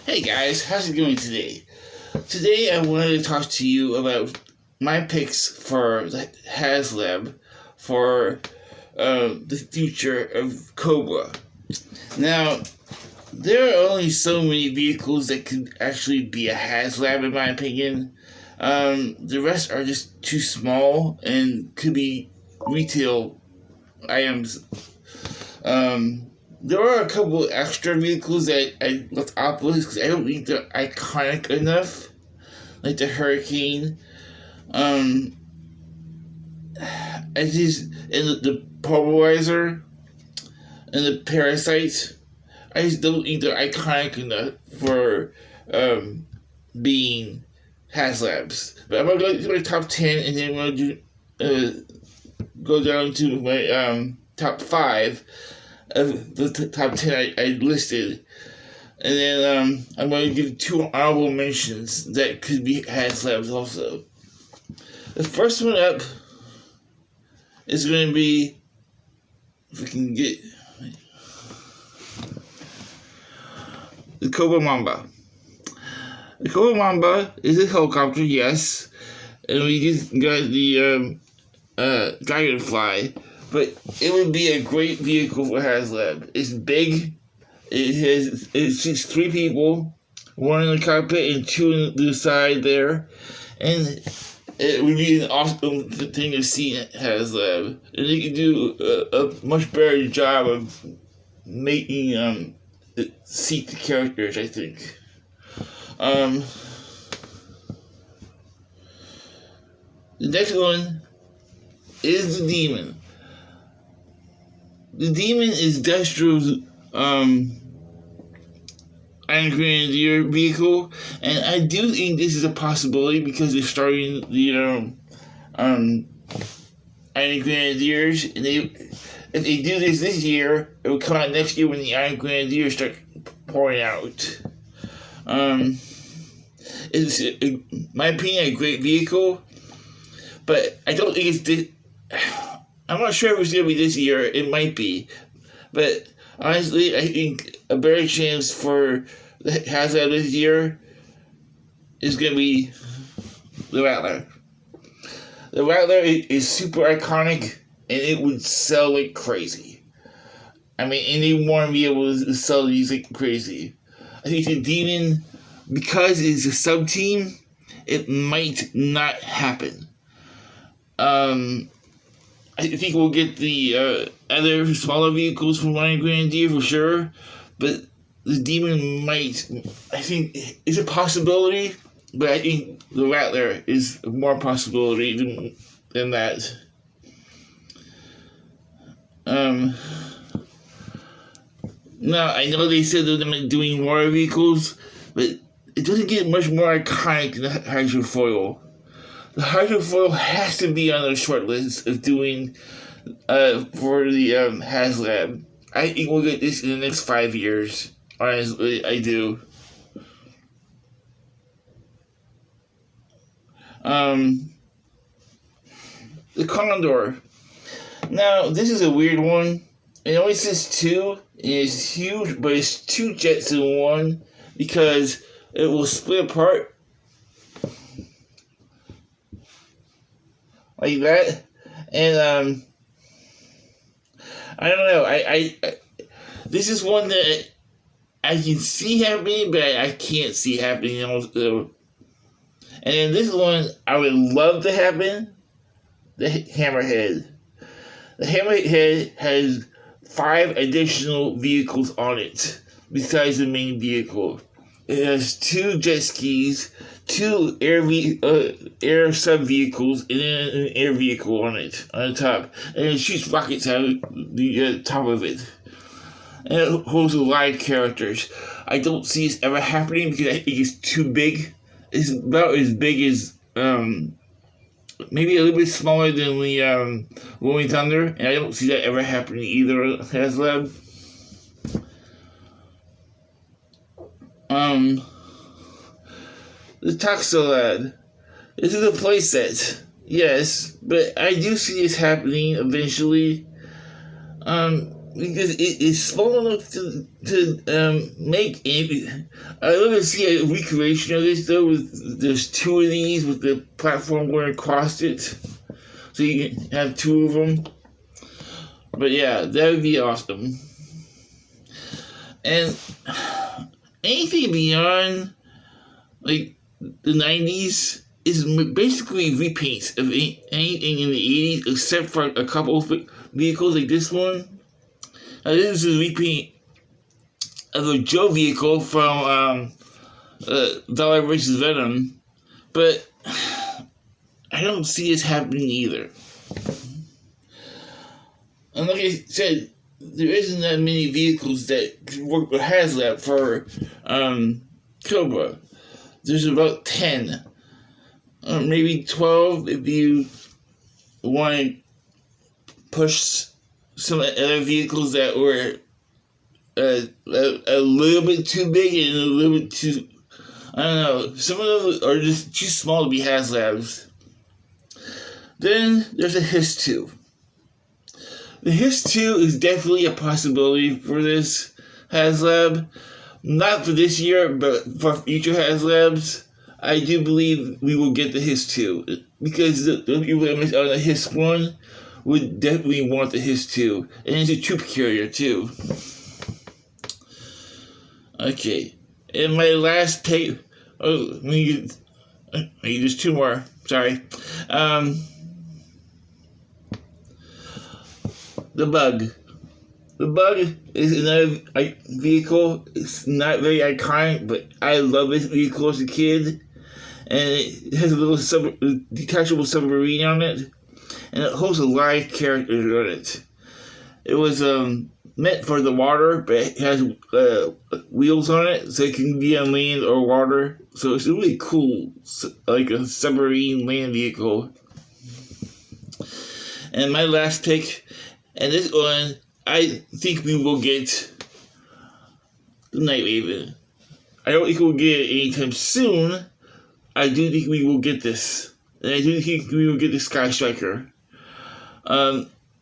Hey guys, how's it going today? Today I wanted to talk to you about my picks for the Haslab for the future of Cobra. Now, there are only so many vehicles that could actually be a Haslab in my opinion. The rest are just too small and could be retail items. There are a couple extra vehicles that I left off with because I don't think they're iconic enough, like the Hurricane. Um, I just and the Polarizer and the Parasite. I just don't think they're iconic enough for being Haslabs. But I'm gonna go to my top 10, and then I'm gonna go down to my top 5 of the top 10 I listed. And then I'm going to give 2 honorable mentions that could be Haslabs also. The first one up is going to be, if we can get, the Cobra Mamba. The Cobra Mamba is a helicopter, yes, and we just got the Dragonfly, but it would be a great vehicle for Haslab. It's big. It seats 3 people, 1 in the cockpit and 2 on the side there, and it would be an awesome thing to see at Haslab. And they could do a much better job of making it seat the characters, I think. The next one is the Demon. The Demon is Destro's Iron Grenadier vehicle, and I do think this is a possibility because they're starting the Iron Grenadiers, and if they do this year, it will come out next year when the Iron Grenadiers start pouring out. It's, in my opinion, a great vehicle, but I don't think it's I'm not sure if it's going to be this year. It might be. But honestly, I think a better chance for the Haslab this year is going to be the Rattler. The Rattler is super iconic, and it would sell like crazy. I mean, and they want to be able to sell these like crazy. I think the Demon, because it's a sub-team, it might not happen. I think we'll get the other smaller vehicles from Iron Grenadier for sure, but the Demon might, I think, is a possibility, but I think the Rattler is more possibility than that. Now, I know they said they're going to be doing more vehicles, but it doesn't get much more iconic than the Hydrofoil. The Hydrofoil has to be on the short list of doing for the Haslab. I think we'll get this in the next 5 years. Honestly, I do. The Condor. Now, this is a weird one. It only says 2, and it's huge, but it's 2 jets in one because it will split apart like that, and I don't know. I this is one that I can see happening, but I can't see happening also. And then this one I would love to happen. The Hammerhead. The Hammerhead has 5 additional vehicles on it besides the main vehicle. It has 2 jet skis, 2 air sub vehicles, and then an air vehicle on it on the top, and it shoots rockets out of the top of it. And it holds a lot of characters. I don't see this ever happening because I think it's too big. It's about as big as maybe a little bit smaller than the Rolling Thunder, and I don't see that ever happening either. Haslab. The Toxolad. This is a playset, yes, but I do see this happening eventually. because it is small enough to make it. I love to see a recreation of this though. There's two of these with the platform going across it, so you can have two of them. But yeah, that would be awesome. And anything beyond like the 90s is basically repaints of anything in the 80s, except for a couple of vehicles like this one. This is a repaint of a Joe vehicle from Dollar vs. Venom, but I don't see this happening either. And like I said, there isn't that many vehicles that work with Haslab for Cobra. There's about 10. Maybe 12 if you want to push some other vehicles that were a little bit too big and a little bit too, I don't know, some of them are just too small to be Haslabs. Then there's a Hiss 2. The Hiss 2 is definitely a possibility for this Haslab. Not for this year, but for future Haslabs. I do believe we will get the Hiss 2. Because the people that missed out on the Hiss 1 would definitely want the Hiss 2. And it's a troop carrier too. Okay. And my last pick... Oh, maybe just two more. Sorry. The Bug. The Bug is another vehicle. It's not very iconic, but I love this vehicle as a kid. And it has a little detachable submarine on it. And it holds a lot of characters on it. It was meant for the water, but it has wheels on it, so it can be on land or water. So it's really cool, like a submarine land vehicle. And my last pick, and this one, I think we will get the Night Raven. I don't think we'll get it anytime soon. I do think we will get this. And I do think we will get the Sky Striker.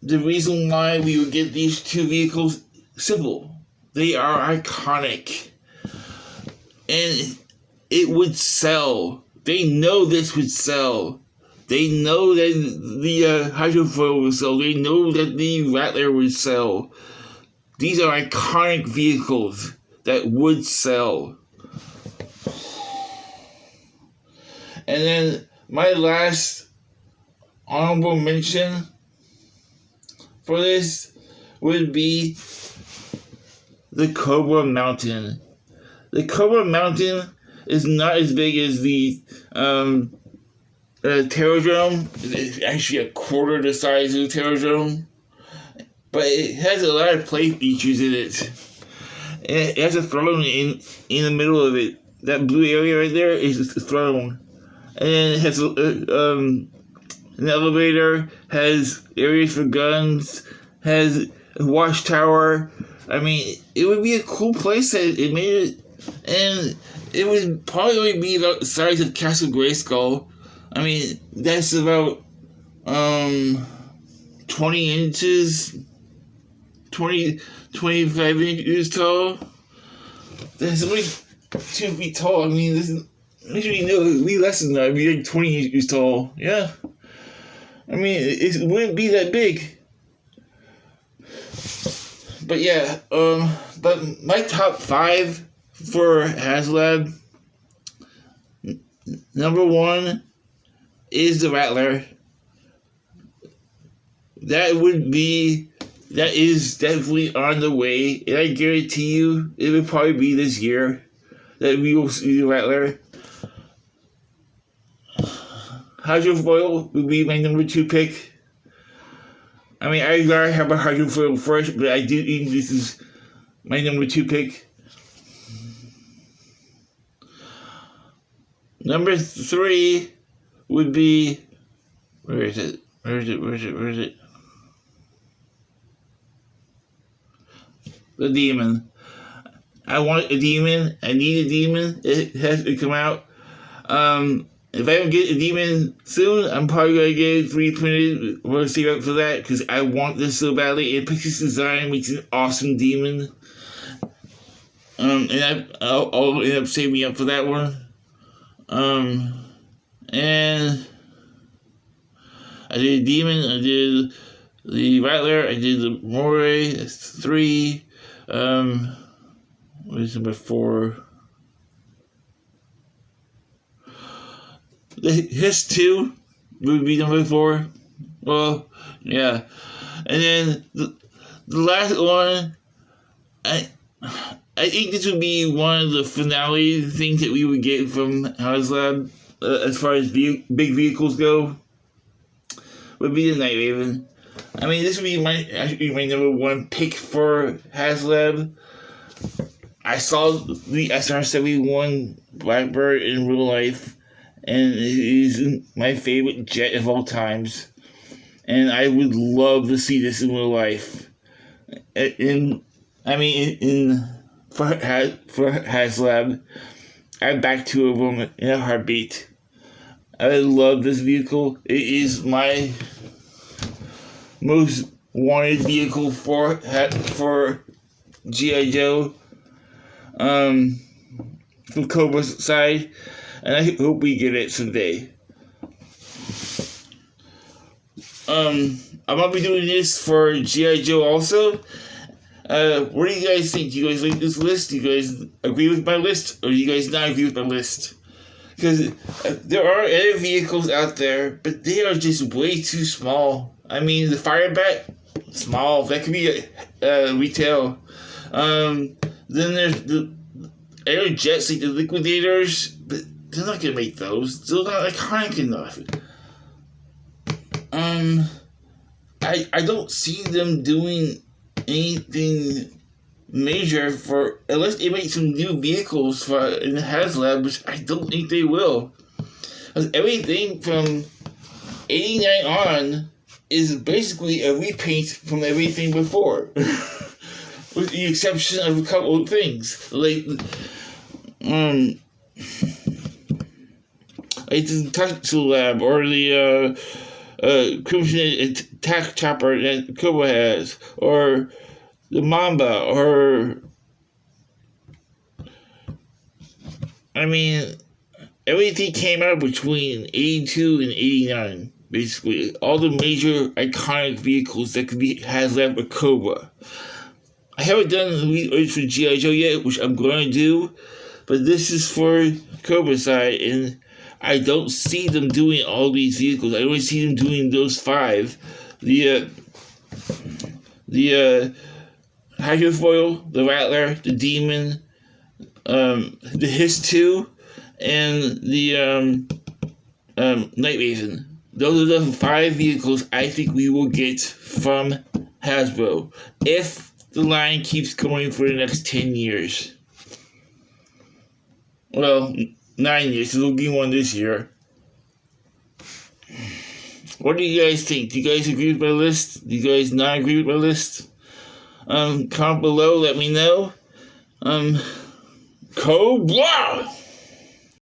The reason why we would get these two vehicles, simple. They are iconic. And it would sell. They know this would sell. They know that the hydrofoil would sell. They know that the Rattler would sell. These are iconic vehicles that would sell. And then my last honorable mention for this would be the Cobra Mountain. The Cobra Mountain is not as big as the Terradrome. It's actually a quarter the size of the Terradrome. But it has a lot of play features in it. It has a throne in the middle of it. That blue area right there is the throne. And then it has an elevator, has areas for guns, has a watchtower. I mean, it would be a cool place that it made it, and it would probably be about the size of Castle Grayskull. I mean, that's about 20 inches, 25 inches tall. That's only 2 feet tall. I mean, this is usually it'd be less than that. It'd be like 20 inches tall. Yeah. I mean, it wouldn't be that big. But yeah, but my top 5 for Haslab, number 1 is the Rattler. That is definitely on the way, and I guarantee you it will probably be this year that we will see the Rattler. Hydrofoil would be my number 2 pick. I mean, I'd rather have a hydrofoil first, but I do think this is my number 2 pick. Number 3 would be... Where is it? The Demon. I want a Demon. I need a Demon. It has to come out. if I don't get a demon soon, I'm probably gonna get it 3D printed. I'm gonna save up for that because I want this so badly. And Pixie's design makes an awesome demon. And I'll end up saving up for that one. And I did a demon. I did the Rattler. I did the Moray. That's 3. What is number 4? His 2 would be number 4. Well, yeah. And then the last one, I think this would be one of the finale things that we would get from Haslab as far as big vehicles go. Would be the Night Raven. I mean, this would be my number 1 pick for Haslab. I saw the SR-71 Blackbird in real life, and it is my favorite jet of all times. And I would love to see this in real life. For Haslab, I'd back 2 of them in a heartbeat. I love this vehicle. It is my most wanted vehicle for G.I. Joe. From Cobra's side, and I hope we get it someday. I'm gonna be doing this for G.I. Joe also. What do you guys think? Do you guys like this list? Do you guys agree with my list? Or do you guys not agree with my list? Because there are other vehicles out there, but they are just way too small. I mean, the Firebat, small. That could be retail. Then there's the air jets, like the Liquidators, but they're not gonna make those. They're not iconic enough. I don't see them doing anything major for unless they make some new vehicles for in Haslab, which I don't think they will. Because everything from 89 on is basically a repaint from everything before. With the exception of a couple of things. Like the Tactical Lab or the Crimson Attack Chopper that Cobra has, or the Mamba, or I mean, everything came out between 82 and 89. Basically, all the major iconic vehicles that could be Haslab or Cobra. I haven't done the research for G.I. Joe yet, which I'm going to do, but this is for Cobra side, and I don't see them doing all these vehicles. I only see them doing those 5. The Hydrofoil, the Rattler, the Demon, the Hiss 2, and the Night Raven. Those are the 5 vehicles I think we will get from Hasbro if the line keeps going for the next 10 years. Well, 9 years, because we'll get one this year. What do you guys think? Do you guys agree with my list? Do you guys not agree with my list? Comment below, let me know. Cobra!